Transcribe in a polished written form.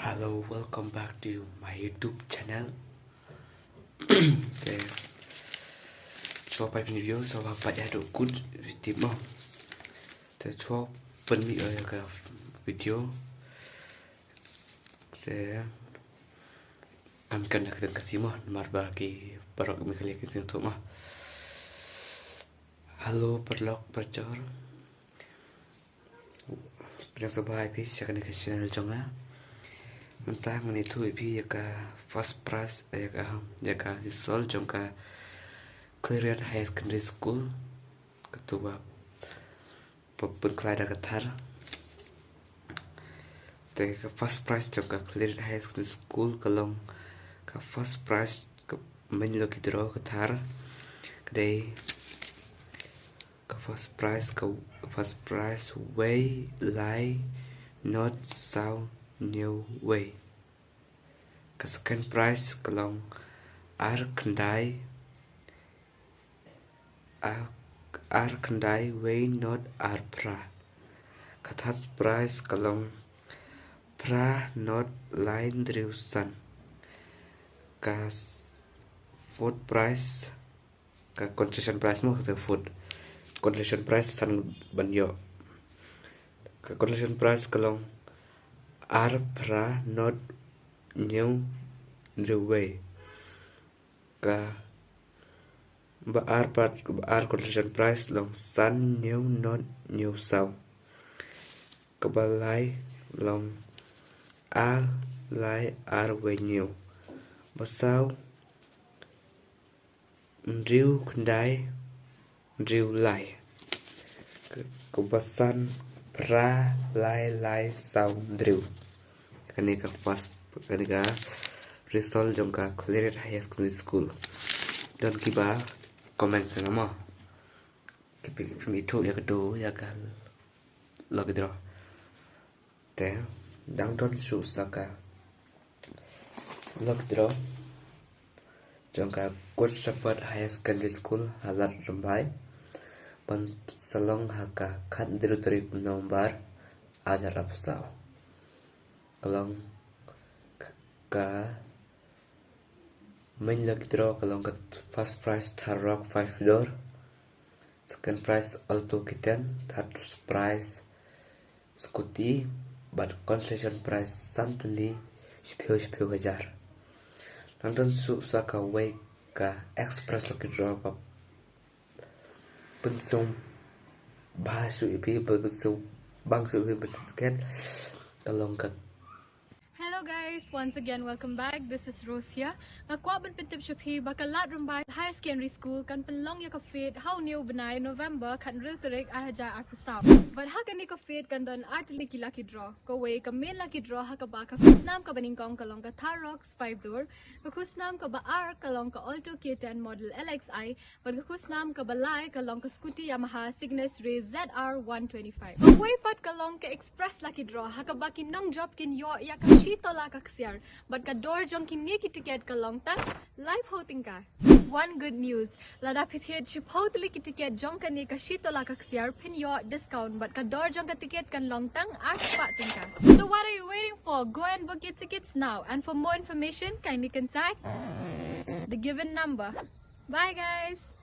Hello, welcome back to my YouTube channel. Để cho bài video sau và bài độ good tìm không? Để cho phần mỹ ở cái video để am cần nak kasih mah marba ki barok mi kali ki sing mah. Halo perlok percor. Yang sebai pi chakan ke channel jonga. Mentang ni tu pi ka first prize ka result jongka clearance high secondary school ketua pun kelada katar te ka first prize jongka clearance high secondary school kalong ka first prize ka menlo kidro katar kadai ka first prize way lie not sound new way. Ka second prize kalong ar kendai way not ar pra. Ka third prize kalong pra not line drill sun. Ka fourth prize ka consolation prize mo ka fourth consolation prize san banyo. Ka consolation prize kalong ar pra not new the way. Ka ba ar consolation prize long sun new not new sound. Ka ba lai long ar lai ar way new. Ba sao drill kendai drill lai. Ka ba sun pra lai sound drill. Kani ka first kani ka result jongka clear high school. Don kiba comment sa mo. Kami itu ya kedua ya kan lagi draw. Te dang don su saka lagi draw jongka Good Shepherd High Secondary School halat rambai. Pan salong haka kat direktori nomor ajar apsau. Kalong ka main lagi draw kalong ka first prize Tarok 5 door, second prize Alto Kitten, third prize Scooty, but consolation prize Santali 10 hajar. Nonton susah ka way ka express lagi draw pa pensum bahasa ipi bersum bangsu ipi bertiket kalong ka. Hello guys, once again welcome back. This is Rose here. Nga kwah jingbyntip shophi bakalat rumbai high secondary school kan penlong ya ka fit how new benai November kan real tarik arhaja arpusap. But ha kan ni ka fit kan don artili ki lucky draw. Ko way ka main lucky draw ha ka ba ka kusnam ka baningkong kalong ka Tarox 5 door. Ka kusnam ka ba R kalong ka Alto K10 model LXI. But ka kusnam ka balai kalong ka Scooty Yamaha Cygnus Ray ZR 125. Ka way pat kalong ka express lucky draw ha ka ba kinong job kin yo ya ka tola kaksiar, but ka door jong kini ki ticket ka long tang live hoting ka. One good news, lada pithet chip hoteli ki ticket jong ka ni ka shitola kaksiar pin yo discount, but ka door jong ka ticket kan long tang arpa tingka. So what are you waiting for? Go and book your tickets now. And for more information, kindly contact the given number. Bye guys.